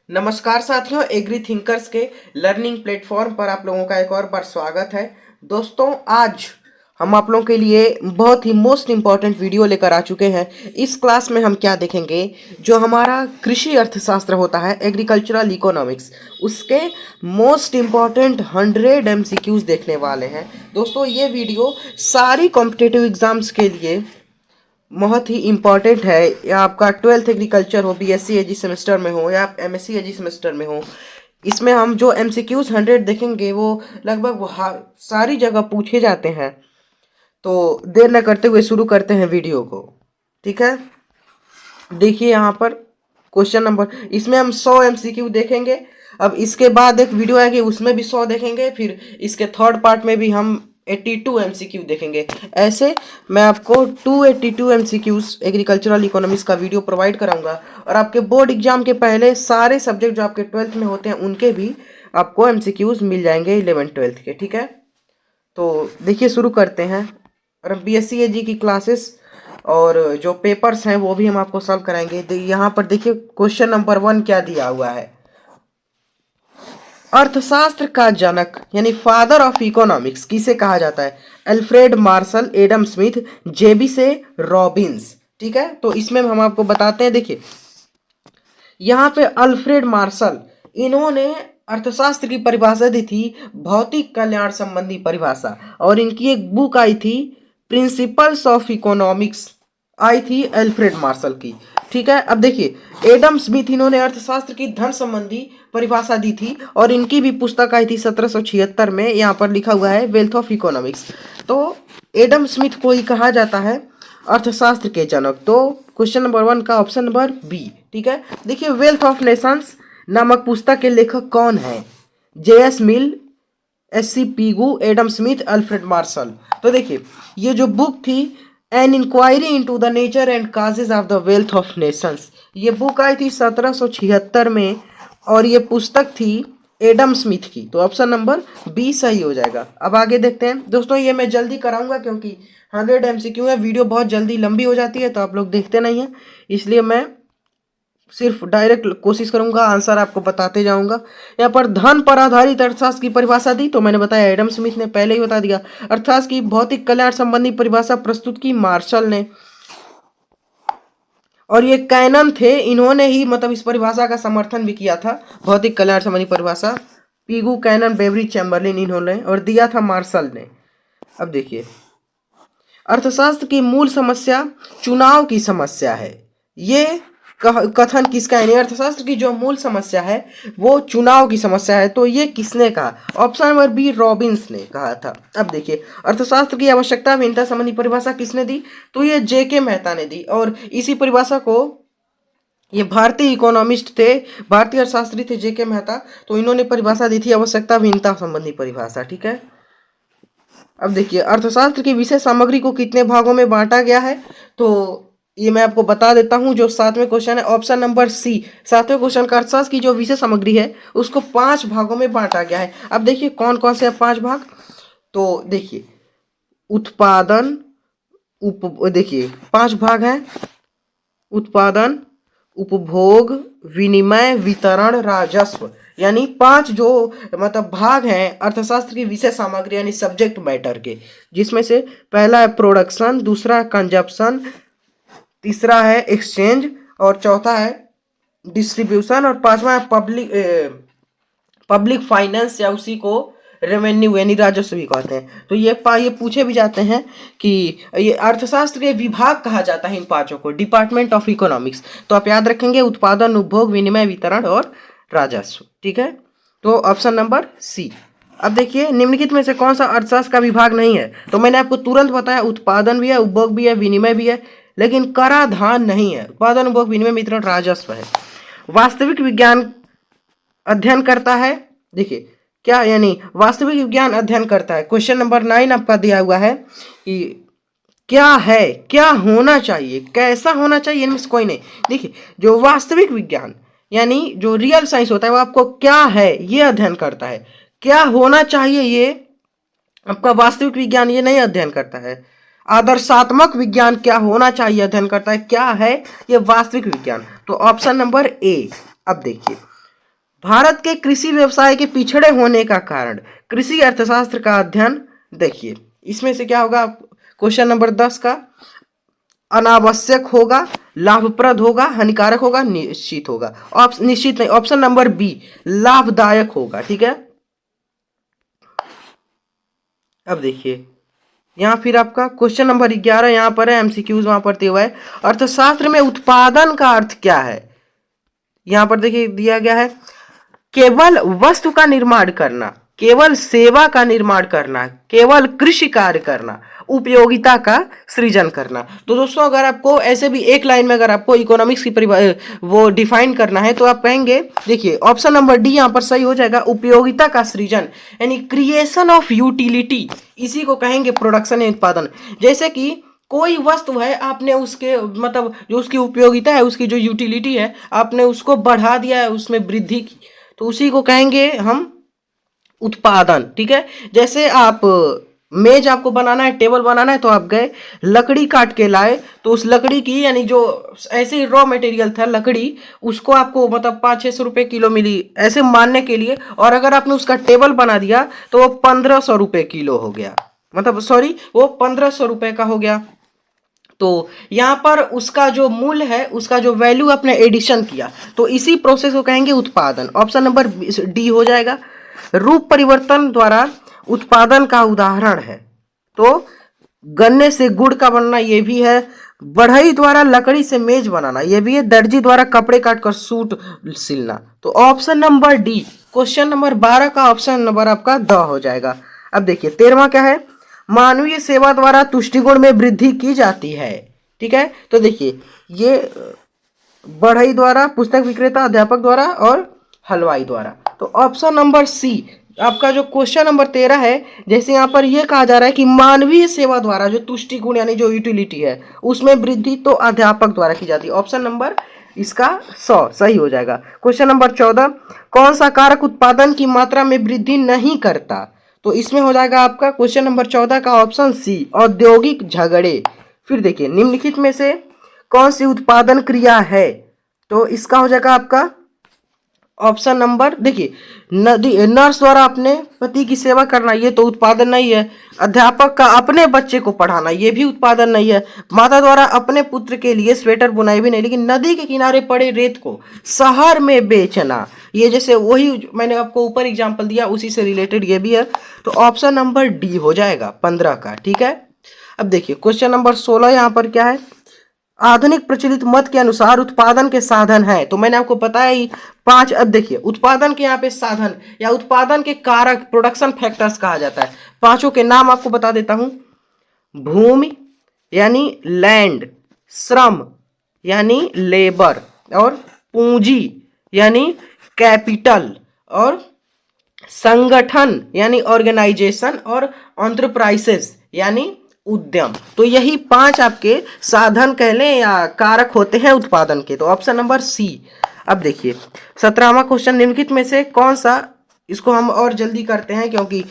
नमस्कार साथियों, agree thinkers के लर्निंग प्लेटफॉर्म पर आप लोगों का एक और बार स्वागत है। दोस्तों, आज हम आप लोगों के लिए बहुत ही मोस्ट इम्पॉर्टेंट वीडियो लेकर आ चुके हैं। इस क्लास में हम क्या देखेंगे, जो हमारा कृषि अर्थशास्त्र होता है, एग्रीकल्चरल इकोनॉमिक्स, उसके मोस्ट इम्पॉर्टेंट 100 MCQs देखने वाले हैं। दोस्तों, ये वीडियो सारी कॉम्पिटिटिव एग्जाम्स के लिए बहुत ही इम्पॉर्टेंट है। या आपका 12th एग्रीकल्चर हो, BSc एजी सेमेस्टर में हो, या आप MSc एजी सेमेस्टर में हो, इसमें हम जो MCQs 100 देखेंगे वो लगभग सारी जगह पूछे जाते हैं। तो देर न करते हुए शुरू करते हैं वीडियो को। ठीक है, देखिए यहाँ पर क्वेश्चन नंबर, इसमें हम 100 MCQ देखेंगे। अब इसके बाद एक वीडियो आएगी, उसमें भी 100 देखेंगे। फिर इसके थर्ड पार्ट में भी हम 82 MCQ देखेंगे। ऐसे मैं आपको 282 MCQs एग्रीकल्चरल इकोनॉमिक्स का वीडियो प्रोवाइड कराऊंगा। और आपके बोर्ड एग्जाम के पहले सारे सब्जेक्ट जो आपके 12th में होते हैं उनके भी आपको MCQs मिल जाएंगे 11th-12th के। ठीक है, तो देखिए शुरू करते हैं। और BSc AG की क्लासेस और जो पेपर्स हैं वो भी हम आपको सॉल्व कराएंगे। यहाँ पर देखिए क्वेश्चन नंबर 1 क्या दिया हुआ है। अर्थशास्त्र का जनक यानी फादर ऑफ इकोनॉमिक्स किसे कहा जाता है? अल्फ्रेड मार्शल, एडम स्मिथ, जेबी से रॉबिन्स। ठीक है, तो इसमें हम आपको बताते हैं। देखिए यहाँ पे अल्फ्रेड मार्शल, इन्होंने अर्थशास्त्र की परिभाषा दी थी, भौतिक कल्याण संबंधी परिभाषा। और इनकी एक बुक आई थी, प्रिंसिपल्स ऑफ इकोनॉमिक्स, आई थी अल्फ्रेड मार्शल की। ठीक है, अब देखिए एडम स्मिथ, इन्होंने अर्थशास्त्र की धन संबंधी परिभाषा दी थी और इनकी भी पुस्तक आई थी 1776 में। यहाँ पर लिखा हुआ है वेल्थ ऑफ इकोनॉमिक्स। तो एडम स्मिथ को ही कहा जाता है अर्थशास्त्र के जनक। तो क्वेश्चन नंबर 1 का ऑप्शन नंबर बी। ठीक है, देखिए वेल्थ ऑफ नेशंस नामक पुस्तक के लेखक कौन है? JS Mill, SC Pigou, Adam Smith, Alfred Marshall. तो देखिए ये जो बुक थी, an inquiry into the nature and causes of the wealth of nations, ये बुक आई थी 1776 में और ये पुस्तक थी एडम स्मिथ की। तो ऑप्शन नंबर बी सही हो जाएगा। अब आगे देखते हैं। दोस्तों, ये मैं जल्दी कराऊंगा क्योंकि 100 MCQ है, वीडियो बहुत जल्दी लंबी हो जाती है तो आप लोग देखते नहीं हैं, इसलिए मैं सिर्फ डायरेक्ट कोशिश करूंगा, आंसर आपको बताते जाऊंगा। यहाँ पर धन पर आधारित अर्थशास्त्र की परिभाषा दी, तो मैंने बताया एडम स्मिथ ने पहले ही बता दिया। अर्थशास्त्र की भौतिक कल्याण संबंधी परिभाषा प्रस्तुत की मार्शल ने। और ये कैनन थे, इन्होंने ही मतलब इस परिभाषा का समर्थन भी किया था, भौतिक कल्याण संबंधी परिभाषा। पीगू, कैनन, बेवरी, चैम्बरलिन, इन्होंने, और दिया था मार्शल ने। अब देखिए अर्थशास्त्र की मूल समस्या चुनाव की समस्या है। ये कथन किसका है? अर्थशास्त्र की जो मूल समस्या है वो चुनाव की समस्या है। तो ये किसने कहा? ऑप्शन नंबर बी, रॉबिन्स ने कहा था। अब देखिए अर्थशास्त्र की आवश्यकता भिन्नता संबंधी परिभाषा किसने दी? तो ये JK मेहता ने दी। और इसी परिभाषा को, ये भारतीय इकोनॉमिस्ट थे, भारतीय अर्थशास्त्री थे JK मेहता, तो इन्होंने परिभाषा दी थी आवश्यकता भिन्नता संबंधी परिभाषा। ठीक है, अब देखिए अर्थशास्त्र की विषय सामग्री को कितने भागों में बांटा गया है? तो ये मैं आपको बता देता हूं। जो 7वें क्वेश्चन है, ऑप्शन नंबर सी, 7वें क्वेश्चन का अर्थशास्त्र की जो विषय सामग्री है उसको 5 भागों में बांटा गया है। अब देखिए कौन कौन से 5 भाग। तो देखिए उत्पादन, देखिए 5 भाग हैं, उत्पादन, उपभोग, विनिमय, वितरण, राजस्व। यानी 5 जो मतलब भाग हैं अर्थशास्त्र की विषय सामग्री यानी सब्जेक्ट मैटर के, जिसमें से पहला है प्रोडक्शन, दूसरा है कंजप्शन, तीसरा है एक्सचेंज, और चौथा है डिस्ट्रीब्यूशन, और पांचवा है पब्लिक फाइनेंस, या उसी को रेवेन्यू यानी राजस्व भी कहते हैं। तो ये पूछे भी जाते हैं कि ये अर्थशास्त्र के विभाग कहा जाता है इन 5 को, डिपार्टमेंट ऑफ इकोनॉमिक्स। तो आप याद रखेंगे उत्पादन, उपभोग, विनिमय, वितरण और राजस्व। ठीक है, तो ऑप्शन नंबर सी। अब देखिए निम्नलिखित में से कौन सा अर्थशास्त्र का विभाग नहीं है? तो मैंने आपको तुरंत बताया उत्पादन भी है, उपभोग भी है, विनिमय भी है, लेकिन कराधान नहीं है। उत्पादन, उपभोग, विनिमय, वितरण, राजस्व है। वास्तविक विज्ञान अध्ययन करता है, देखिए क्या, यानी वास्तविक विज्ञान अध्ययन करता है। क्वेश्चन नंबर 9 आपका दिया हुआ है कि क्या है, क्या होना चाहिए, कैसा होना चाहिए, इनमें से कोई नहीं। देखिए जो वास्तविक विज्ञान यानी जो रियल साइंस होता है वो आपको क्या है ये अध्ययन करता है, क्या होना चाहिए ये आपका वास्तविक विज्ञान ये नहीं अध्ययन करता है। आदर्शात्मक विज्ञान क्या होना चाहिए अध्ययन करता है, क्या है ये वास्तविक विज्ञान। तो ऑप्शन नंबर ए। अब देखिए भारत के कृषि व्यवसाय के पिछड़े होने का कारण, कृषि अर्थशास्त्र का अध्ययन। देखिए इसमें से क्या होगा, क्वेश्चन नंबर 10 का, अनावश्यक होगा, लाभप्रद होगा, हानिकारक होगा, निश्चित होगा। निश्चित नहीं, ऑप्शन नंबर बी लाभदायक होगा। ठीक है, अब देखिए यहाँ फिर आपका क्वेश्चन नंबर 11 यहाँ पर है, एमसीक्यूज वहां पर दिया हुआ है। अर्थशास्त्र में उत्पादन का अर्थ क्या है? यहाँ पर देखिए दिया गया है, केवल वस्तु का निर्माण करना, केवल सेवा का निर्माण करना, केवल कृषि कार्य करना, उपयोगिता का सृजन करना। तो दोस्तों अगर आपको ऐसे भी एक लाइन में अगर आपको इकोनॉमिक्स की वो डिफाइन करना है तो आप कहेंगे, देखिए ऑप्शन नंबर डी यहां पर सही हो जाएगा, उपयोगिता का सृजन यानी क्रिएशन ऑफ यूटिलिटी, इसी को कहेंगे प्रोडक्शन या उत्पादन। जैसे कि कोई वस्तु है, आपने उसके मतलब जो उसकी उपयोगिता है, उसकी जो यूटिलिटी है, आपने उसको बढ़ा दिया है, उसमें वृद्धि की, तो उसी को कहेंगे हम उत्पादन। ठीक है, जैसे आप मेज आपको बनाना है, टेबल बनाना है, तो आप गए लकड़ी काट के लाए, तो उस लकड़ी की यानी जो ऐसे ही रॉ मटेरियल था लकड़ी, उसको आपको मतलब 500-600 रुपये किलो मिली ऐसे मानने के लिए, और अगर आपने उसका टेबल बना दिया तो वो 1500 रुपये किलो हो गया, मतलब सॉरी वो 1500 रुपये का हो गया। तो यहां पर उसका जो मूल्य है, उसका जो वैल्यू आपने एडिशन किया, तो इसी प्रोसेस को कहेंगे उत्पादन। ऑप्शन नंबर डी हो जाएगा। रूप परिवर्तन द्वारा उत्पादन का उदाहरण है, तो गन्ने से गुड़ का बनना ये भी है, बढ़ई द्वारा लकड़ी से मेज बनाना ये भी है, दर्जी द्वारा कपड़े काटकर सूट सिलना। तो option number D, question number 12 का ऑप्शन नंबर आपका द हो जाएगा। अब देखिए 13वां क्या है, मानवीय सेवा द्वारा तुष्टिगुण में वृद्धि की जाती है। ठीक है, तो देखिए ये बढ़ई द्वारा, पुस्तक विक्रेता, अध्यापक द्वारा और हलवाई द्वारा। तो ऑप्शन नंबर सी आपका जो क्वेश्चन नंबर 13 है, जैसे यहाँ पर यह कहा जा रहा है कि मानवीय सेवा द्वारा जो तुष्टि गुण यानी जो यूटिलिटी है उसमें वृद्धि तो अध्यापक द्वारा की जाती है। ऑप्शन नंबर इसका 100 सही हो जाएगा। क्वेश्चन नंबर 14, कौन सा कारक उत्पादन की मात्रा में वृद्धि नहीं करता? तो इसमें हो जाएगा आपका क्वेश्चन नंबर 14 का ऑप्शन सी औद्योगिक झगड़े। फिर देखिए निम्नलिखित में से कौन सी उत्पादन क्रिया है? तो इसका हो जाएगा आपका ऑप्शन नंबर, देखिए नर्स द्वारा अपने पति की सेवा करना ये तो उत्पादन नहीं है, अध्यापक का अपने बच्चे को पढ़ाना ये भी उत्पादन नहीं है, माता द्वारा अपने पुत्र के लिए स्वेटर बुनाई भी नहीं, लेकिन नदी के किनारे पड़े रेत को शहर में बेचना, ये जैसे वही मैंने आपको ऊपर एग्जांपल दिया उसी से रिलेटेड ये भी है। तो ऑप्शन नंबर डी हो जाएगा 15 का। ठीक है, अब देखिए क्वेश्चन नंबर 16 यहाँ पर क्या है, आधुनिक प्रचलित मत के अनुसार उत्पादन के साधन है, तो मैंने आपको बताया ही 5। अब देखिए उत्पादन के यहाँ पे साधन या उत्पादन के कारक प्रोडक्शन फैक्टर्स कहा जाता है, 5 के नाम आपको बता देता हूं। भूमि यानी लैंड, श्रम यानी लेबर, और पूंजी यानी कैपिटल, और संगठन यानी ऑर्गेनाइजेशन, और एंटरप्राइजेस यानी उद्यम। तो यही 5 आपके साधन कह लें या कारक होते हैं उत्पादन के। तो ऑप्शन नंबर सी। अब देखिए 17वां क्वेश्चन, निम्नलिखित में से कौन सा, इसको हम और जल्दी करते हैं क्योंकि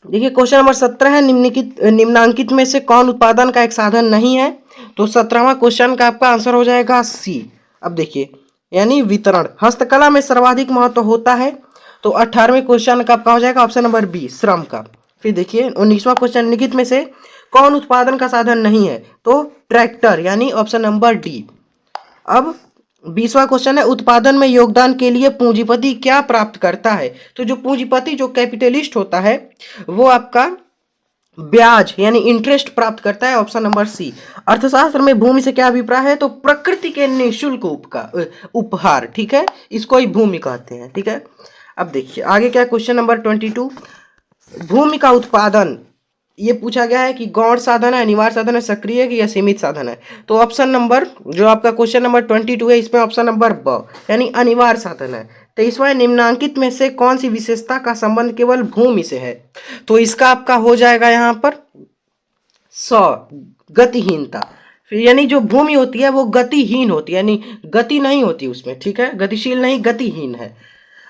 देखिए क्वेश्चन नंबर 17 है, निम्नांकित में से कौन उत्पादन का एक साधन नहीं है? तो 17वां क्वेश्चन का आपका आंसर हो जाएगा सी। अब देखिए यानी वितरण, हस्तकला में सर्वाधिक महत्व होता है, तो 18वें क्वेश्चन का आपका हो जाएगा ऑप्शन नंबर बी, श्रम का। फिर देखिए 19वां क्वेश्चन, निम्नलिखित में से कौन उत्पादन का साधन नहीं है? तो ट्रैक्टर यानी ऑप्शन नंबर डी। अब 20वां क्वेश्चन है, उत्पादन में योगदान के लिए पूंजीपति क्या प्राप्त करता है? तो जो पूंजीपति जो कैपिटलिस्ट होता है वो आपका ब्याज यानी इंटरेस्ट प्राप्त करता है, ऑप्शन नंबर सी। अर्थशास्त्र में भूमि से क्या अभिप्राय है? तो प्रकृति के निःशुल्क उपहार। ठीक है, इसको ही भूमि कहते हैं। ठीक है, अब देखिए आगे क्या, क्वेश्चन नंबर 22, भूमि का उत्पादन ये पूछा गया है कि गौण साधन है, अनिवार्य साधन है, सक्रिय है या सीमित साधन है? तो ऑप्शन नंबर जो आपका क्वेश्चन नंबर 22 है इसमें ऑप्शन नंबर ब यानी अनिवार्य साधन है। 23वां, निम्नांकित में से कौन सी विशेषता का संबंध केवल भूमि से है? तो इसका आपका हो जाएगा यहाँ पर 100 गतिहीनता। फिर यानी जो भूमि होती है वो गतिहीन होती है, यानी गति नहीं होती उसमें। ठीक है, गतिशील नहीं, गतिहीन है।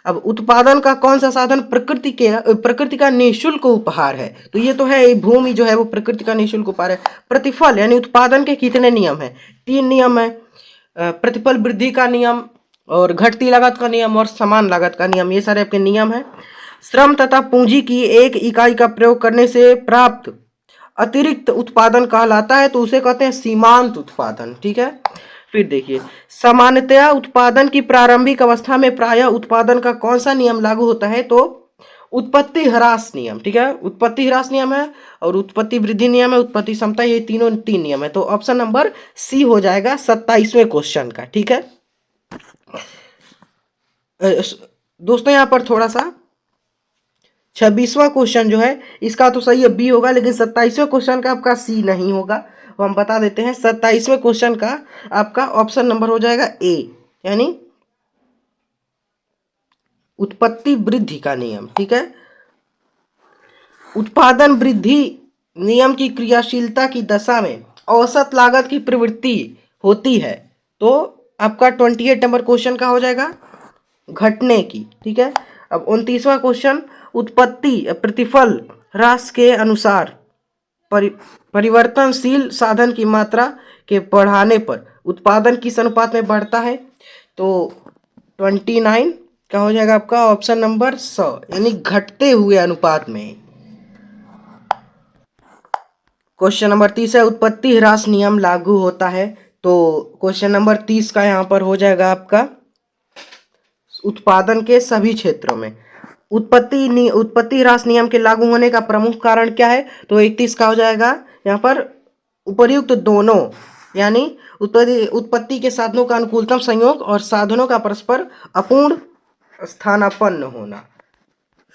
अब उत्पादन का कौन सा साधन प्रकृति का निःशुल्क उपहार है? तो ये तो है, भूमि जो है वो प्रकृति का निःशुल्क उपहार है। प्रतिफल यानी उत्पादन के कितने नियम है? 3 नियम है। प्रतिफल वृद्धि का नियम और घटती लागत का नियम और समान लागत का नियम, ये सारे आपके नियम हैं। श्रम तथा पूंजी की एक इकाई का प्रयोग करने से प्राप्त अतिरिक्त उत्पादन कहलाता है, तो उसे कहते हैं सीमांत उत्पादन। ठीक है, फिर देखिए, सामान्यतया उत्पादन की प्रारंभिक अवस्था में प्रायः उत्पादन का कौन सा नियम लागू होता है, तो उत्पत्ति ह्रास नियम। ठीक है, उत्पत्ति ह्रास नियम है और उत्पत्ति वृद्धि नियम है, उत्पत्ति समता, ये तीनों तीन नियम है। तो ऑप्शन नंबर सी हो जाएगा 27वें क्वेश्चन का। ठीक है दोस्तों, यहाँ पर थोड़ा सा 26वां क्वेश्चन जो है इसका तो सही है बी होगा, लेकिन 27वें क्वेश्चन का आपका सी नहीं होगा। तो हम बता देते हैं 27वें क्वेश्चन का आपका ऑप्शन नंबर हो जाएगा ए, यानी उत्पत्ति वृद्धि का नियम। ठीक है, उत्पादन वृद्धि नियम की क्रियाशीलता की दशा में औसत लागत की प्रवृत्ति होती है, तो आपका 28 नंबर क्वेश्चन का हो जाएगा घटने की। ठीक है, अब 29वां क्वेश्चन, उत्पत्ति प्रतिफल ह्रास के अनुसार परिवर्तनशील साधन की मात्रा के बढ़ाने पर उत्पादन किस अनुपात में बढ़ता है, तो 29 का हो जाएगा आपका ऑप्शन नंबर 100, यानी घटते हुए अनुपात में। क्वेश्चन नंबर 30 है, उत्पत्ति ह्रास नियम लागू होता है, तो क्वेश्चन नंबर 30 का यहाँ पर हो जाएगा आपका उत्पादन के सभी क्षेत्रों में। उत्पत्ति ह्रास नियम के लागू होने का प्रमुख कारण क्या है, तो 31 का हो जाएगा यहाँ पर उपर्युक्त दोनों, यानी उत्पत्ति के साधनों का अनुकूलतम संयोग और साधनों का परस्पर अपूर्ण स्थानापन्न होना।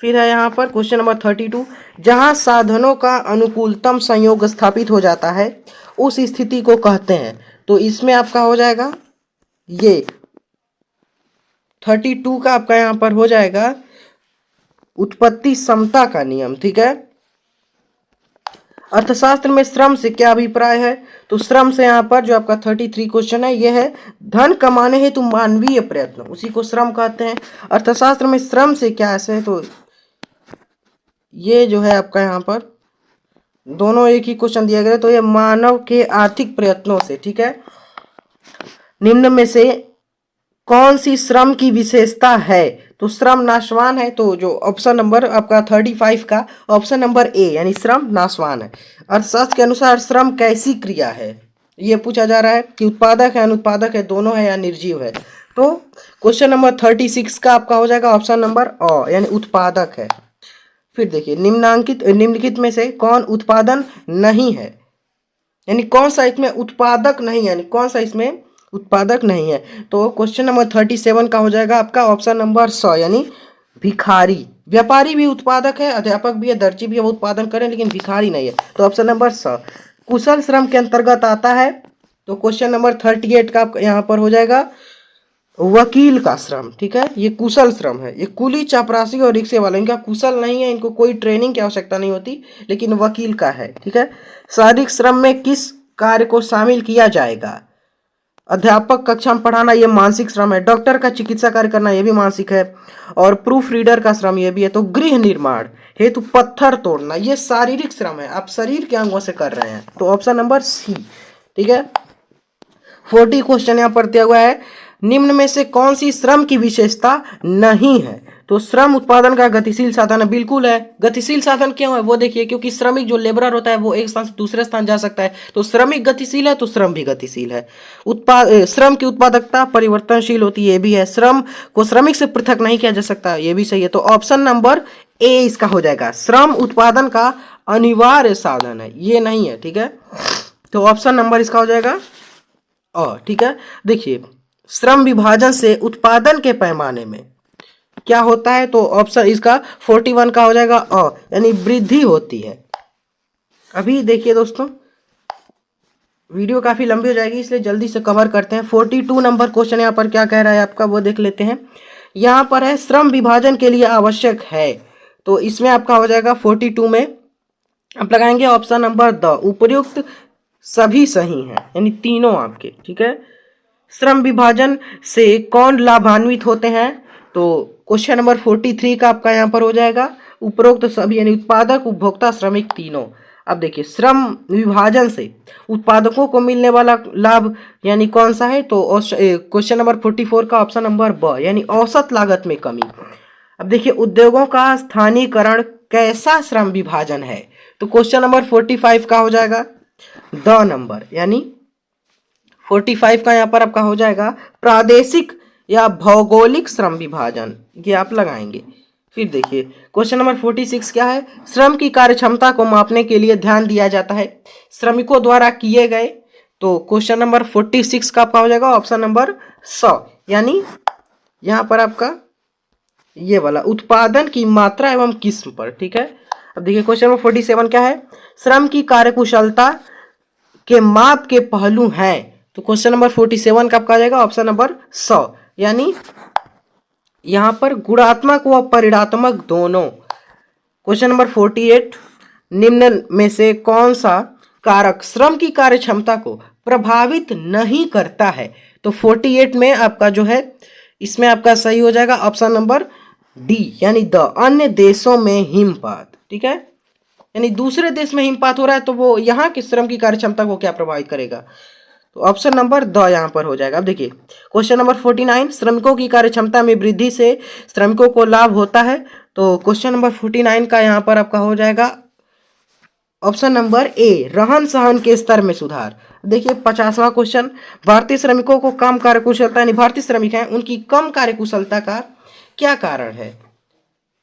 फिर है यहाँ पर क्वेश्चन नंबर 32, जहाँ साधनों का अनुकूलतम संयोग स्थापित हो जाता है उस स्थिति को कहते हैं, तो इसमें आपका हो जाएगा ये 32 का आपका यहाँ पर हो जाएगा उत्पत्ति समता का नियम। ठीक है, अर्थशास्त्र में श्रम से क्या अभिप्राय है, तो श्रम से यहाँ पर जो आपका 33 क्वेश्चन है ये है धन कमाने हेतु मानवीय प्रयत्न, उसी को श्रम कहते हैं। अर्थशास्त्र में श्रम से क्या है, तो ये जो है आपका यहाँ पर दोनों एक ही क्वेश्चन दिया गया, तो ये मानव के आर्थिक प्रयत्नों से। ठीक है, निम्न में से कौन सी श्रम की विशेषता है, तो श्रम नाशवान है, तो जो ऑप्शन नंबर आपका 35 का ऑप्शन नंबर ए, यानी श्रम नाशवान है। अर्थशास्त्र के अनुसार श्रम कैसी क्रिया है, ये पूछा जा रहा है कि उत्पादक है, अनुत्पादक है, दोनों है या निर्जीव है, तो क्वेश्चन नंबर 36 का आपका हो जाएगा ऑप्शन नंबर अ, यानी उत्पादक है। फिर देखिए, निम्नलिखित में से कौन उत्पादन नहीं है, यानी कौन सा इसमें उत्पादक नहीं है, यानी कौन सा इसमें उत्पादक नहीं है, तो क्वेश्चन नंबर 37 का हो जाएगा आपका ऑप्शन नंबर 100, यानी भिखारी। व्यापारी भी उत्पादक है, अध्यापक भी है, दर्जी भी है, वो उत्पादन करें, लेकिन भिखारी नहीं है, तो ऑप्शन नंबर 100। कुशल श्रम के अंतर्गत आता है, तो क्वेश्चन नंबर 38 का यहाँ पर हो जाएगा वकील का श्रम। ठीक है, ये कुशल श्रम है, ये कुली, चपरासी और रिक्शे वाले इनका कुशल नहीं है, इनको कोई ट्रेनिंग की आवश्यकता नहीं होती, लेकिन वकील का है। ठीक है, शारीरिक श्रम में किस कार्य को शामिल किया जाएगा, अध्यापक कक्षा में पढ़ाना ये मानसिक श्रम है, डॉक्टर का चिकित्सा कार्य करना ये भी मानसिक है, और प्रूफ रीडर का श्रम ये भी है, तो गृह निर्माण हेतु पत्थर तोड़ना ये शारीरिक श्रम है, आप शरीर के अंगों से कर रहे हैं, तो ऑप्शन नंबर सी। ठीक है, 40 क्वेश्चन यहाँ पर दिया हुआ है, निम्न में से कौन सी श्रम की विशेषता नहीं है, तो श्रम उत्पादन का गतिशील साधन है, बिल्कुल है। गतिशील साधन क्यों है वो देखिए, क्योंकि श्रमिक जो लेबरर होता है वो एक स्थान से दूसरे स्थान जा सकता है, तो श्रमिक गतिशील है तो श्रम भी गतिशील है। श्रम की उत्पादकता परिवर्तनशील होती है, ये भी है। श्रम को श्रमिक से पृथक नहीं किया जा सकता, ये भी सही है, तो ऑप्शन नंबर ए इसका हो जाएगा। श्रम उत्पादन का अनिवार्य साधन है, ये नहीं है। ठीक है, तो ऑप्शन नंबर इसका हो जाएगा और। ठीक है, देखिए श्रम विभाजन से उत्पादन के पैमाने में क्या होता है, तो ऑप्शन इसका 41 का हो जाएगा अ, यानी वृद्धि होती है। अभी देखिए दोस्तों, वीडियो काफी लंबी हो जाएगी, इसलिए जल्दी से कवर करते हैं। 42 नंबर क्वेश्चन यहाँ पर क्या कह रहा है आपका, वो देख लेते हैं। यहाँ पर है श्रम विभाजन के लिए आवश्यक है, तो इसमें आपका हो जाएगा 42 में आप लगाएंगे ऑप्शन नंबर द, उपयुक्त सभी सही हैं, यानी तीनों आपके। ठीक है, श्रम विभाजन से कौन लाभान्वित होते हैं, तो क्वेश्चन नंबर 43 का आपका यहाँ पर हो जाएगा उपरोक्त सभी, यानी उत्पादक, उपभोक्ता, श्रमिक तीनों। अब देखिए श्रम विभाजन से उत्पादकों को मिलने वाला लाभ यानी कौन सा है, तो क्वेश्चन नंबर 44 का ऑप्शन नंबर ब यानी औसत लागत में कमी। अब देखिए उद्योगों का स्थानीयकरण कैसा श्रम विभाजन है, तो क्वेश्चन नंबर 45 का हो जाएगा द नंबर यानी 45 का यहाँ पर आपका हो जाएगा प्रादेशिक या भौगोलिक श्रम विभाजन, ये आप लगाएंगे। फिर देखिए क्वेश्चन नंबर 46 क्या है, श्रम की कार्यक्षमता को मापने के लिए ध्यान दिया जाता है श्रमिकों द्वारा किए गए, तो क्वेश्चन नंबर 46 का आपका हो जाएगा ऑप्शन नंबर 100 यानी यहाँ पर आपका ये वाला उत्पादन की मात्रा एवं किस्म पर। ठीक है, अब देखिए क्वेश्चन नंबर 47 क्या है, श्रम की कार्यकुशलता के माप के पहलू हैं, तो क्वेश्चन नंबर 47 का आपका आ जाएगा ऑप्शन नंबर 100 यानी यहां पर गुणात्मक व परिणात्मक दोनों। क्वेश्चन नंबर 48, निम्न में से कौन सा कारक श्रम की कार्यक्षमता को प्रभावित नहीं करता है, तो 48 में आपका जो है इसमें आपका सही हो जाएगा ऑप्शन नंबर डी यानी द अन्य देशों में हिमपात। ठीक है, यानी दूसरे देश में हिमपात हो रहा है तो वो यहाँ की श्रम की कार्यक्षमता को क्या प्रभावित करेगा, तो ऑप्शन नंबर द यहाँ पर हो जाएगा। अब देखिए क्वेश्चन नंबर 49, श्रमिकों की कार्यक्षमता में वृद्धि से श्रमिकों को लाभ होता है, तो क्वेश्चन नंबर 49 का यहाँ पर आपका हो जाएगा ऑप्शन नंबर ए रहन सहन के स्तर में सुधार। देखिए 50वां क्वेश्चन, भारतीय श्रमिकों को कम कार्यकुशलता यानी भारतीय श्रमिक हैं उनकी कम कार्यकुशलता का क्या कारण है,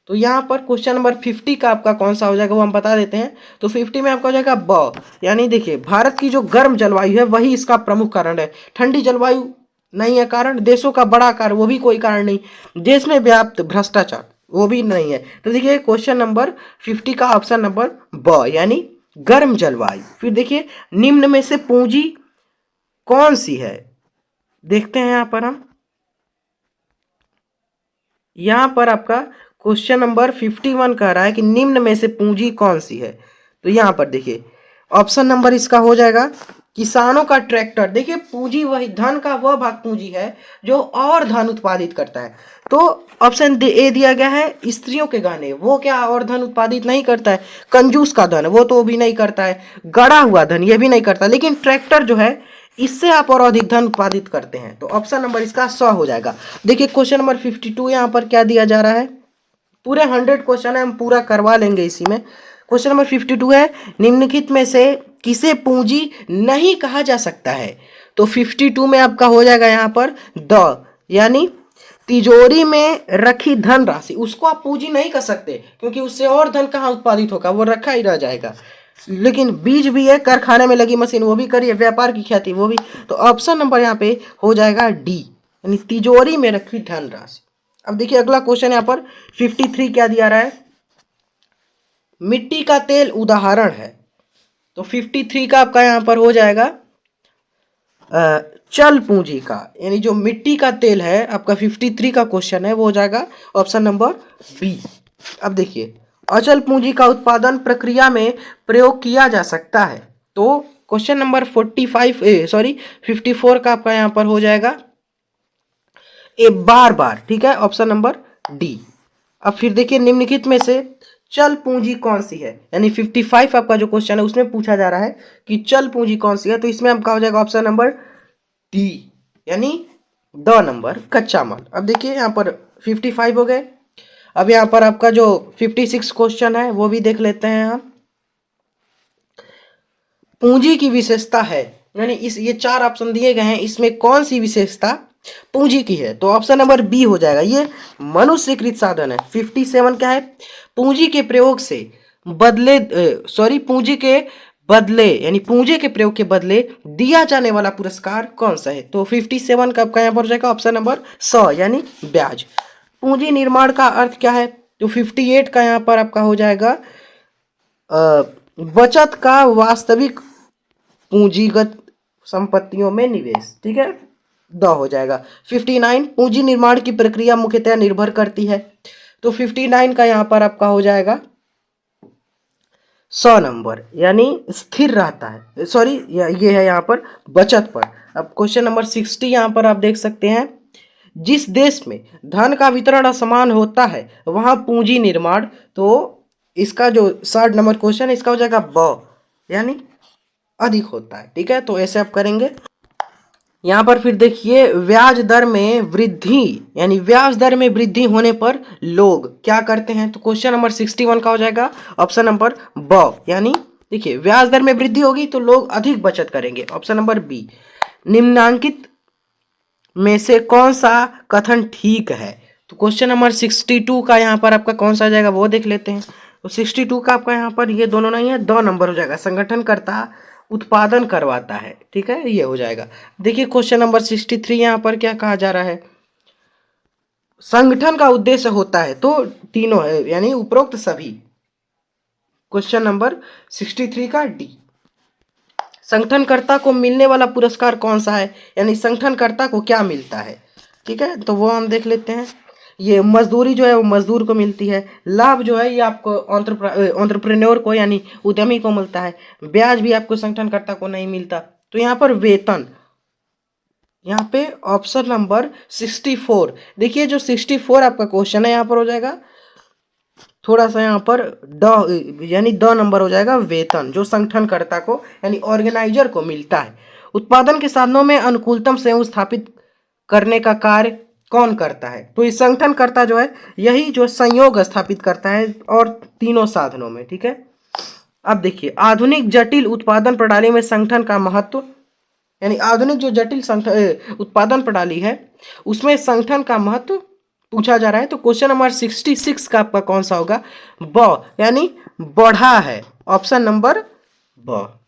तो यहाँ पर क्वेश्चन नंबर 50 का आपका कौन सा हो जाएगा वो हम बता देते हैं। तो 50 में आपका हो जाएगा ब यानी देखिए भारत की जो गर्म जलवायु है वही इसका प्रमुख कारण है, ठंडी जलवायु नहीं है कारण, देशों का बड़ा आकार वो भी कोई कारण नहीं, देश में व्याप्त भ्रष्टाचार वो भी नहीं है। तो देखिए क्वेश्चन नंबर 50 का ऑप्शन नंबर ब यानी गर्म जलवायु। फिर देखिए निम्न में से पूंजी कौन सी है, देखते हैं यहाँ पर हम, यहाँ पर आपका क्वेश्चन नंबर 51 कह रहा है कि निम्न में से पूंजी कौन सी है, तो यहाँ पर देखिए ऑप्शन नंबर इसका हो जाएगा किसानों का ट्रैक्टर। देखिए पूंजी वही धन का वह भाग पूंजी है जो और धन उत्पादित करता है, तो ऑप्शन ए दिया गया है स्त्रियों के गहने, वो क्या और धन उत्पादित नहीं करता है, कंजूस का धन वो तो भी नहीं करता है, गड़ा हुआ धन ये भी नहीं करता, लेकिन ट्रैक्टर जो है इससे आप और अधिक धन उत्पादित करते हैं, तो ऑप्शन नंबर इसका 100 हो जाएगा। देखिए क्वेश्चन नंबर 52 यहाँ पर क्या दिया जा रहा है, पूरे 100 क्वेश्चन है हम पूरा करवा लेंगे इसी में। क्वेश्चन नंबर 52 है निम्नलिखित में से किसे पूंजी नहीं कहा जा सकता है, तो 52 में आपका हो जाएगा यहाँ पर द यानी तिजोरी में रखी धन राशि, उसको आप पूंजी नहीं कर सकते क्योंकि उससे और धन कहाँ उत्पादित होगा, वो रखा ही रह जाएगा। लेकिन बीज भी है, कारखाने में लगी मशीन वो भी करिए, व्यापार की ख्याति वो भी, तो ऑप्शन नंबर यहाँ पे हो जाएगा डी यानी तिजोरी में रखी धन राशि। अब देखिए अगला क्वेश्चन यहाँ पर 53 क्या दिया रहा है, मिट्टी का तेल उदाहरण है, तो 53 का आपका यहाँ पर हो जाएगा चल पूंजी का यानी जो मिट्टी का तेल है आपका 53 का क्वेश्चन है वो हो जाएगा ऑप्शन नंबर बी। अब देखिए अचल पूंजी का उत्पादन प्रक्रिया में प्रयोग किया जा सकता है, तो क्वेश्चन नंबर 54 का आपका यहाँ पर हो जाएगा ए बार बार। ठीक है, ऑप्शन नंबर डी। अब फिर देखिए निम्नलिखित में से चल पूंजी कौन सी है, यानी 55 आपका जो क्वेश्चन है उसमें पूछा जा रहा है कि चल पूंजी कौन सी है, तो इसमें आपका हो जाएगा ऑप्शन नंबर डी यानी द नंबर कच्चा माल। अब देखिए यहाँ पर 55 हो गए, अब यहाँ पर आपका जो 56 क्वेश्चन है वो भी देख लेते हैं हम। पूंजी की विशेषता है यानी इस ये 4 ऑप्शन दिए गए हैं इसमें कौन सी विशेषता पूंजी की है, तो ऑप्शन नंबर बी हो जाएगा, ये मनुष्यकृत साधन है। 57 क्या है, पूंजी के प्रयोग से पूंजी के बदले यानी पूंजी के प्रयोग के बदले दिया जाने वाला पुरस्कार कौन सा है, तो 57 का आपका यहाँ पर हो जाएगा ऑप्शन नंबर 100 यानी ब्याज। पूंजी निर्माण का अर्थ क्या है, तो 58 का यहाँ पर आपका हो जाएगा बचत का वास्तविक पूंजीगत संपत्तियों में निवेश। ठीक है, द हो जाएगा। 59 पूंजी निर्माण की प्रक्रिया मुख्यतः निर्भर करती है, तो 59 का यहाँ पर आपका हो जाएगा 100 नंबर यानी स्थिर रहता है, सॉरी ये है यहाँ पर बचत पर। अब क्वेश्चन नंबर 60 यहाँ पर आप देख सकते हैं, जिस देश में धन का वितरण असमान होता है वहाँ पूंजी निर्माण, तो इसका जो 60 नंबर क्वेश्चन है इसका हो जाएगा ब यानी अधिक होता है। ठीक है, तो ऐसे आप करेंगे। यहाँ पर फिर देखिए ब्याज दर में वृद्धि, यानी ब्याज दर में वृद्धि होने पर लोग क्या करते हैं, तो क्वेश्चन नंबर 61 का हो जाएगा ऑप्शन नंबर ब। यानी देखिए ब्याज दर में वृद्धि होगी तो लोग अधिक बचत करेंगे, ऑप्शन नंबर बी। निम्नांकित में से कौन सा कथन ठीक है, तो क्वेश्चन नंबर 62 का यहाँ पर आपका कौन सा आ जाएगा वो देख लेते हैं। तो 62 का आपका यहाँ पर ये दोनों नहीं है, 2 नंबर हो जाएगा, संगठनकर्ता उत्पादन करवाता है। ठीक है, ये हो जाएगा। देखिए क्वेश्चन नंबर 63 यहाँ पर क्या कहा जा रहा है, संगठन का उद्देश्य होता है, तो तीनों है यानी उपरोक्त सभी। क्वेश्चन नंबर 63 का डी। संगठनकर्ता को मिलने वाला पुरस्कार कौन सा है, यानी संगठनकर्ता को क्या मिलता है। ठीक है, तो वो हम देख लेते हैं। ये मजदूरी जो है वो मजदूर को मिलती है, लाभ जो है ये आपको एंटरप्रेन्योर को यानी उद्यमी को मिलता है, ब्याज भी आपको संगठनकर्ता को नहीं मिलता। तो यहाँ पर वेतन, यहाँ पे ऑप्शन नंबर 64, देखिए जो 64 आपका क्वेश्चन है यहाँ पर हो जाएगा थोड़ा सा यहाँ पर यानी 2 नंबर हो जाएगा, वेतन जो संगठनकर्ता को यानी ऑर्गेनाइजर को मिलता है। उत्पादन के साधनों में अनुकूलतम संयोग स्थापित करने का कार्य कौन करता है, तो इस संगठनकर्ता जो है यही जो संयोग स्थापित करता है और तीनों साधनों में। ठीक है, अब देखिए आधुनिक जटिल उत्पादन प्रणाली में संगठन का महत्व, यानी आधुनिक जो जटिल उत्पादन प्रणाली है उसमें संगठन का महत्व पूछा जा रहा है। तो क्वेश्चन नंबर 66 का आपका कौन सा होगा, ब, यानी बढ़ा है, ऑप्शन नंबर ब।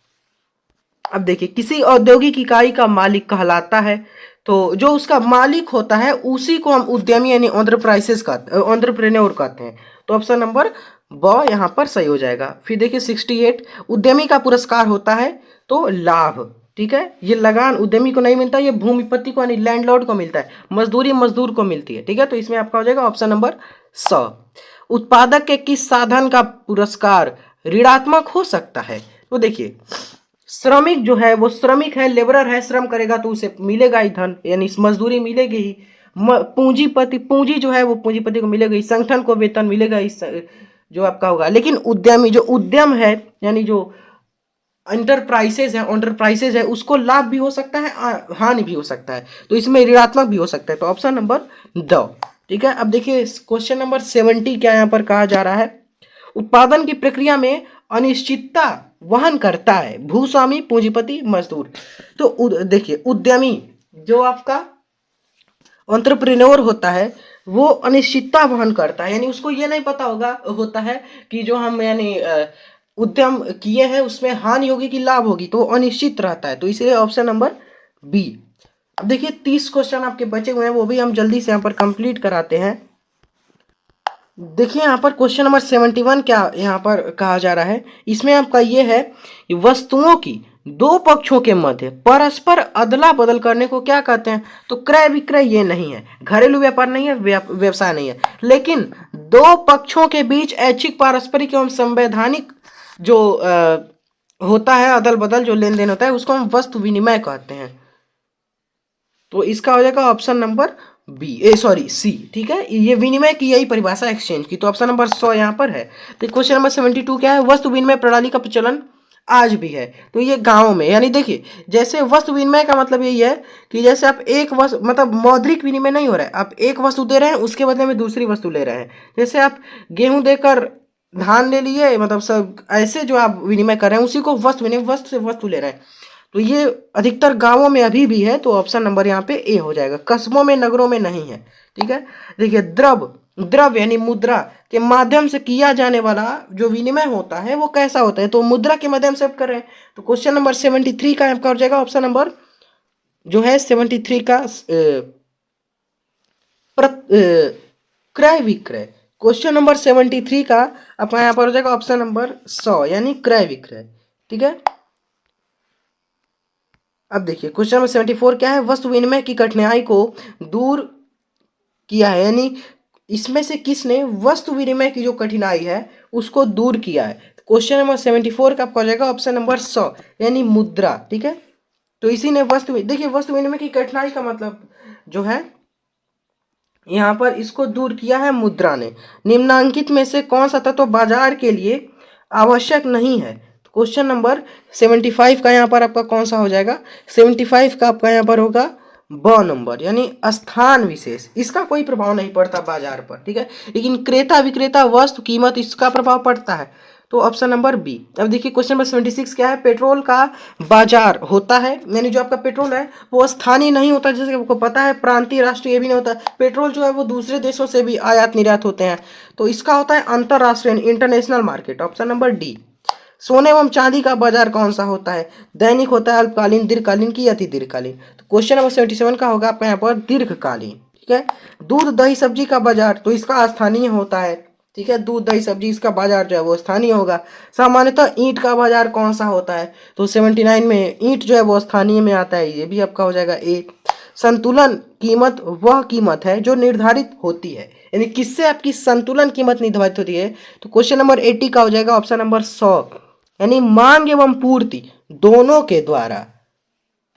अब देखिए किसी औद्योगिक इकाई का मालिक कहलाता है, तो जो उसका मालिक होता है उसी को हम उद्यमी यानी एंटरप्राइजेस कहते एंटरप्रेन्योर कहते हैं। तो ऑप्शन नंबर ब यहाँ पर सही हो जाएगा। फिर देखिए 68 उद्यमी का पुरस्कार होता है, तो लाभ। ठीक है, ये लगान उद्यमी को नहीं मिलता, ये भूमिपति को यानी लैंडलॉर्ड को मिलता है, मजदूरी मजदूर को मिलती है। ठीक है, तो इसमें आपका हो जाएगा ऑप्शन नंबर स। उत्पादक के किस साधन का पुरस्कार ऋणात्मक हो सकता है, तो देखिए श्रमिक जो है वो श्रमिक है, लेबरर है, श्रम करेगा तो उसे मिलेगा ही धन, यानी मजदूरी मिलेगी ही। पूंजीपति, पूंजी जो है वो पूंजीपति को मिलेगा ही, संगठन को वेतन मिलेगा ही जो आपका होगा। लेकिन उद्यमी जो उद्यम है यानी जो एंटरप्राइजेज है उसको लाभ भी हो सकता है, हानि भी हो सकता है, तो इसमें ऋणात्मक भी हो सकता है। तो ऑप्शन नंबर द। ठीक है, अब देखिए क्वेश्चन नंबर 70 क्या यहाँ पर कहा जा रहा है, उत्पादन की प्रक्रिया में अनिश्चितता वहन करता है भूस्वामी पूंजीपति मजदूर। तो देखिए उद्यमी जो आपका एंटरप्रेन्योर होता है वो अनिश्चितता वहन करता है, यानी उसको ये नहीं पता होता है कि जो हम यानी उद्यम किए हैं उसमें हानि होगी कि लाभ होगी, तो वो अनिश्चित रहता है। तो इसलिए ऑप्शन नंबर बी। अब देखिए 30 क्वेश्चन आपके बचे हुए हैं, वो भी हम जल्दी से यहाँ पर कंप्लीट कराते हैं। देखिए यहाँ पर क्वेश्चन नंबर 71 क्या यहाँ पर कहा जा रहा है, इसमें आपका ये है कि वस्तुओं की दो पक्षों के मध्य परस्पर अदला बदल करने को क्या कहते हैं, तो क्रय विक्रय ये नहीं है, घरेलू व्यापार नहीं है, व्यवसाय नहीं है, लेकिन दो पक्षों के बीच ऐच्छिक पारस्परिक एवं संवैधानिक जो होता है अदल बदल जो लेन देन होता है उसको हम वस्तु विनिमय कहते हैं। तो इसका हो जाएगा option number B, sorry C. ठीक है, ये विनिमय की यही परिभाषा एक्सचेंज की, तो ऑप्शन नंबर 100 यहाँ पर है। तो क्वेश्चन नंबर 72 क्या है, वस्तु विनिमय प्रणाली का प्रचलन आज भी है, तो ये गांव में, यानी देखिए जैसे वस्तु विनिमय का मतलब यही है कि जैसे आप एक वस्तु मतलब मौद्रिक विनिमय नहीं हो रहा है, आप एक वस्तु दे रहे हैं उसके बदले में दूसरी वस्तु ले रहे हैं। जैसे आप गेहूं देकर धान ले लिए, मतलब सब ऐसे जो आप विनिमय कर रहे हैं उसी को वस्तु विनिमय, वस्तु से वस्तु ले रहे हैं। तो ये अधिकतर गांवों में अभी भी है, तो ऑप्शन नंबर यहाँ पे ए हो जाएगा, कस्बों में नगरों में नहीं है। ठीक है, देखिए द्रव यानी मुद्रा के माध्यम से किया जाने वाला जो विनिमय होता है वो कैसा होता है, तो मुद्रा के माध्यम से आप कर रहे हैं। तो क्वेश्चन नंबर 73 का आपका हो जाएगा ऑप्शन नंबर जो है 73 का क्रय विक्रय। क्वेश्चन नंबर 73 का आपका यहाँ पर हो जाएगा ऑप्शन नंबर 100 यानी क्रय विक्रय। ठीक है, अब देखिए क्वेश्चन नंबर 74 क्या है, वस्तु विनिमय की कठिनाई को दूर किया है, यानी इसमें से किसने वस्तु विनिमय की जो कठिनाई है उसको दूर किया है। क्वेश्चन नंबर 74 का आपका हो जाएगा ऑप्शन नंबर 100 यानी मुद्रा। ठीक है, तो इसी ने देखिए वस्तु विनिमय की कठिनाई का मतलब जो है यहाँ पर इसको दूर किया है मुद्रा ने। निम्नांकित में से कौन सा तत्व बाजार के लिए आवश्यक नहीं है, क्वेश्चन नंबर 75 का यहाँ पर आपका कौन सा हो जाएगा? 75 का आपका यहाँ पर होगा ब नंबर, यानी स्थान विशेष, इसका कोई प्रभाव नहीं पड़ता बाजार पर, ठीक है। लेकिन क्रेता विक्रेता वस्तु कीमत इसका प्रभाव पड़ता है, तो ऑप्शन नंबर बी। अब देखिए क्वेश्चन नंबर 76 क्या है? पेट्रोल का बाजार होता है, यानी जो आपका पेट्रोल है वो स्थानीय नहीं होता, जैसे आपको पता है प्रांतीय राष्ट्रीय ये भी नहीं होता। पेट्रोल जो है वो दूसरे देशों से भी आयात निर्यात होते हैं, तो इसका होता है अंतरराष्ट्रीय, international market, option number D. सोने एवं चांदी का बाजार कौन सा होता है? दैनिक होता है, अल्पकालीन, दीर्घकालीन की अति दीर्घकालीन? तो क्वेश्चन नंबर 77 का होगा आपका यहाँ पर दीर्घकालीन, ठीक है। दूध दही सब्जी का बाजार, तो इसका स्थानीय होता है, ठीक है। दूध दही सब्जी इसका बाजार जो है वो स्थानीय होगा। सामान्यतः ईंट का बाजार कौन सा होता है? तो 79 में ईंट जो है वो स्थानीय में आता है, ये भी आपका हो जाएगा ए। संतुलन कीमत वह कीमत है जो निर्धारित होती है, यानी किससे आपकी संतुलन कीमत निर्धारित होती है? तो क्वेश्चन नंबर 80 का हो जाएगा ऑप्शन नंबर 100, यानी मांग एवं पूर्ति दोनों के द्वारा,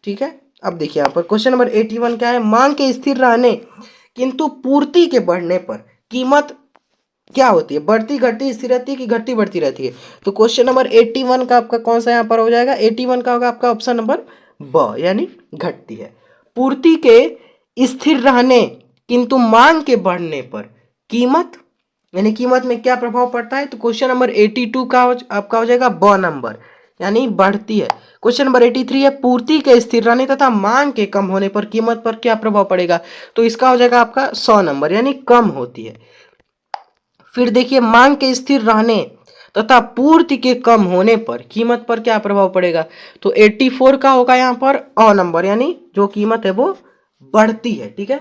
ठीक है। अब देखिए यहाँ पर क्वेश्चन नंबर 81 क्या है? मांग के स्थिर रहने किंतु पूर्ति के बढ़ने पर कीमत क्या होती है? बढ़ती घटती स्थिर रहती है कि घटती बढ़ती रहती है? तो क्वेश्चन नंबर 81 का आपका कौन सा यहाँ पर हो जाएगा? 81 का होगा आपका ऑप्शन नंबर ब, यानी घटती है। पूर्ति के स्थिर रहने किंतु मांग के बढ़ने पर कीमत, यानी कीमत में क्या प्रभाव पड़ता है? तो क्वेश्चन नंबर 82 का आपका हो जाएगा ब नंबर, यानी बढ़ती है। क्वेश्चन नंबर 83 है पूर्ति के स्थिर रहने तथा मांग के कम होने पर कीमत पर क्या प्रभाव पड़ेगा? तो इसका हो जाएगा आपका 100 नंबर, यानी कम होती है। फिर देखिए मांग के स्थिर रहने तथा पूर्ति के कम होने पर कीमत पर क्या प्रभाव पड़ेगा? तो 84 का होगा यहाँ पर अ नंबर, यानी जो कीमत है वो बढ़ती है, ठीक है।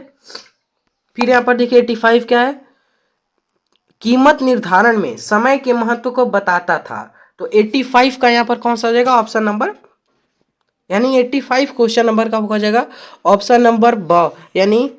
फिर यहाँ पर देखिए 85 क्या है? कीमत निर्धारण में समय के महत्व को बताता था, तो 85 का यहाँ पर कौन सा हो जाएगा? ऑप्शन नंबर, यानी 85 क्वेश्चन नंबर का हो जाएगा ऑप्शन नंबर ब, यानी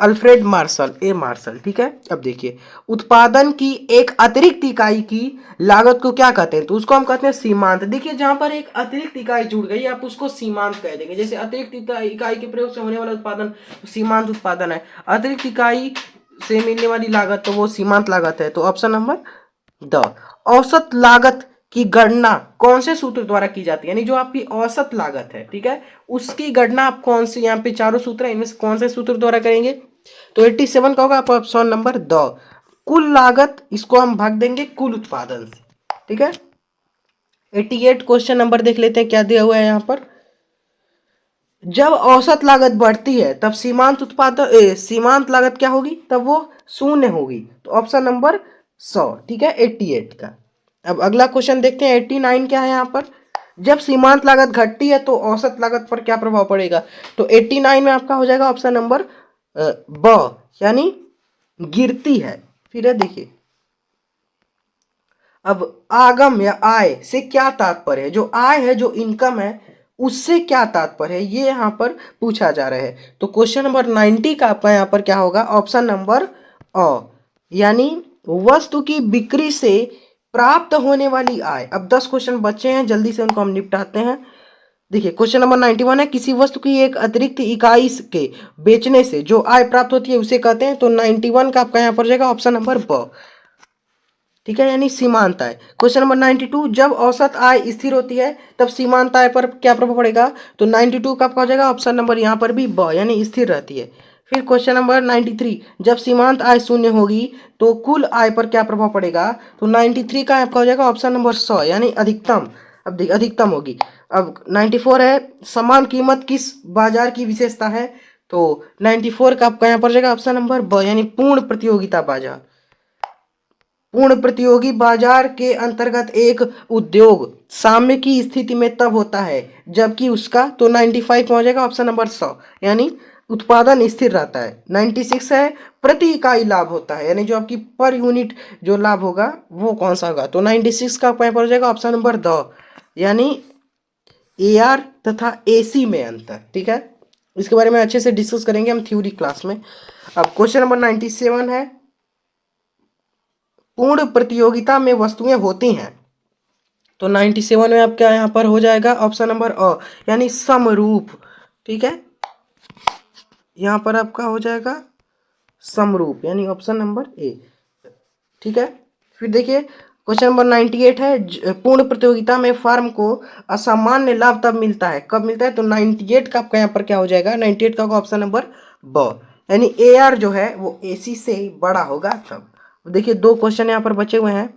अल्फ्रेड मार्शल, ए मार्शल, ठीक है। अब देखिए उत्पादन की एक अतिरिक्त इकाई की लागत को क्या कहते हैं? तो उसको हम कहते हैं सीमांत। देखिए जहां पर एक अतिरिक्त इकाई जुड़ गई आप उसको सीमांत कह देंगे, जैसे अतिरिक्त इकाई के प्रयोग से होने वाला उत्पादन सीमांत उत्पादन है, अतिरिक्त इकाई से मिलने वाली लागत तो वो सीमांत लागत है। तो ऑप्शन नंबर द। औसत लागत की गणना कौन से सूत्र द्वारा की जाती है? यानी जो आपकी औसत लागत है, ठीक है, उसकी गणना आप कौन सी, यहाँ पे चारों सूत्र है, इनमें से कौन से सूत्र द्वारा करेंगे? तो 87 का होगा आप ऑप्शन नंबर द। कुल लागत इसको हम भाग देंगे कुल उत्पादन से, ठीक है। 88 क्वेश्चन नंबर देख लेते हैं क्या दिया हुआ है यहाँ पर। जब औसत लागत बढ़ती है तब सीमांत उत्पादन सीमांत लागत क्या होगी? तब वो शून्य होगी, तो ऑप्शन नंबर 100, ठीक है, 88 का। अब अगला क्वेश्चन देखते हैं 89 क्या है यहाँ पर। जब सीमांत लागत घटती है तो औसत लागत पर क्या प्रभाव पड़ेगा? तो 89 में आपका हो जाएगा ऑप्शन नंबर ब, यानी गिरती है। फिर है देखिए अब आगम या आय से क्या तात्पर्य है? जो आय है, जो इनकम है, उससे क्या तात्पर्य है, ये यहाँ पर पूछा जा रहा है। तो क्वेश्चन नंबर 90 का आपका यहाँ पर क्या होगा? ऑप्शन नंबर अ, यानी वस्तु की बिक्री से प्राप्त होने वाली आय। अब 10 क्वेश्चन बचे हैं, जल्दी से उनको हम निपटाते हैं। देखिए क्वेश्चन नंबर 91 है किसी वस्तु की एक अतिरिक्त इकाई के बेचने से जो आय प्राप्त होती है उसे कहते हैं। तो 91 का आपका यहाँ पर जाएगा ऑप्शन नंबर ब, ठीक है, यानी सीमांत आय। क्वेश्चन नंबर 92 जब औसत आय स्थिर होती है तब सीमांत आय पर क्या प्रभाव पड़ेगा? तो 92 का आपका हो जाएगा ऑप्शन नंबर यहाँ पर भी ब, यानी स्थिर रहती है। फिर क्वेश्चन नंबर 93 जब सीमांत आय शून्य होगी तो कुल आय पर क्या प्रभाव पड़ेगा? तो 93 का आपका हो जाएगा ऑप्शन नंबर 100, यानी अधिकतम। अब देखिए अधिकतम होगी। अब 94 है समान कीमत किस बाजार की विशेषता है? तो 94 का आपका यहाँ पर जाएगा ऑप्शन नंबर ब, यानी पूर्ण प्रतियोगिता बाजार। पूर्ण प्रतियोगी बाजार के अंतर्गत एक उद्योग साम्य की स्थिति में तब होता है जबकि उसका, तो 95 में हो जाएगा ऑप्शन नंबर 100, यानी उत्पादन स्थिर रहता है। 96 है प्रति इकाई लाभ होता है, यानी जो आपकी पर यूनिट जो लाभ होगा वो कौन सा होगा? तो 96 का पर हो जाएगा ऑप्शन नंबर द, यानी AR तथा AC में अंतर, ठीक है। इसके बारे में अच्छे से डिस्कस करेंगे हम थ्योरी क्लास में। अब क्वेश्चन नंबर 97 है पूर्ण प्रतियोगिता में वस्तुएं होती हैं। तो 97 में आपका यहाँ पर हो जाएगा ऑप्शन नंबर अ, यानी समरूप, ठीक है। यहाँ पर आपका हो जाएगा समरूप, यानी ऑप्शन नंबर ए, ठीक है। फिर देखिए क्वेश्चन नंबर 98 है, पूर्ण प्रतियोगिता में फर्म को असामान्य लाभ तब मिलता है, कब मिलता है? तो 98 का आपका यहाँ पर क्या हो जाएगा, 98 का होगा ऑप्शन नंबर ब, यानी ए आर जो है वो ए सी से बड़ा होगा तब। देखिए 2 क्वेश्चन यहाँ पर बचे हुए हैं।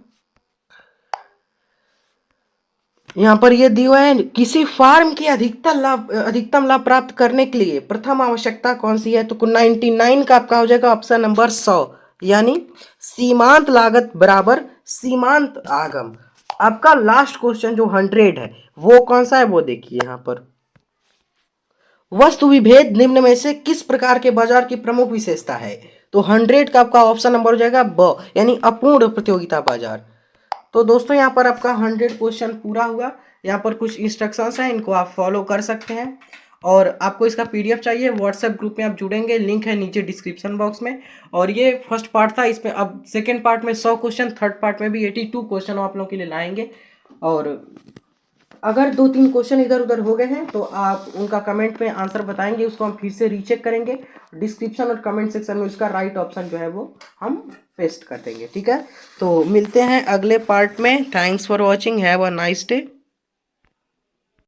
यहाँ पर ये दिए हुए हैं, किसी फार्म की अधिकतम लाभ प्राप्त करने के लिए प्रथम आवश्यकता कौन सी है? तो 99 का आपका हो जाएगा ऑप्शन नंबर 100, यानी सीमांत लागत बराबर सीमांत आगम। आपका लास्ट क्वेश्चन जो 100 है वो कौन सा है, वो देखिए यहाँ पर, वस्तु विभेद निम्न में से किस प्रकार के बाजार की प्रमुख विशेषता है? तो 100 का आपका ऑप्शन नंबर हो जाएगा ब, यानी अपूर्ण प्रतियोगिता बाजार। तो दोस्तों यहाँ पर आपका 100 क्वेश्चन पूरा हुआ। यहाँ पर कुछ इंस्ट्रक्शंस हैं, इनको आप फॉलो कर सकते हैं। और आपको इसका पीडीएफ चाहिए, व्हाट्सएप ग्रुप में आप जुड़ेंगे, लिंक है नीचे डिस्क्रिप्शन बॉक्स में। और ये फर्स्ट पार्ट था, इसमें अब सेकेंड पार्ट में 100 क्वेश्चन, थर्ड पार्ट में भी 82 क्वेश्चन आप लोगों के लिए लाएंगे। और अगर 2-3 क्वेश्चन इधर उधर हो गए हैं तो आप उनका कमेंट में आंसर बताएंगे, उसको हम फिर से रीचेक करेंगे। डिस्क्रिप्शन और कमेंट सेक्शन में उसका राइट ऑप्शन जो है वो हम पेस्ट कर देंगे, ठीक है। तो मिलते हैं अगले पार्ट में। Thanks for watching, have a nice day.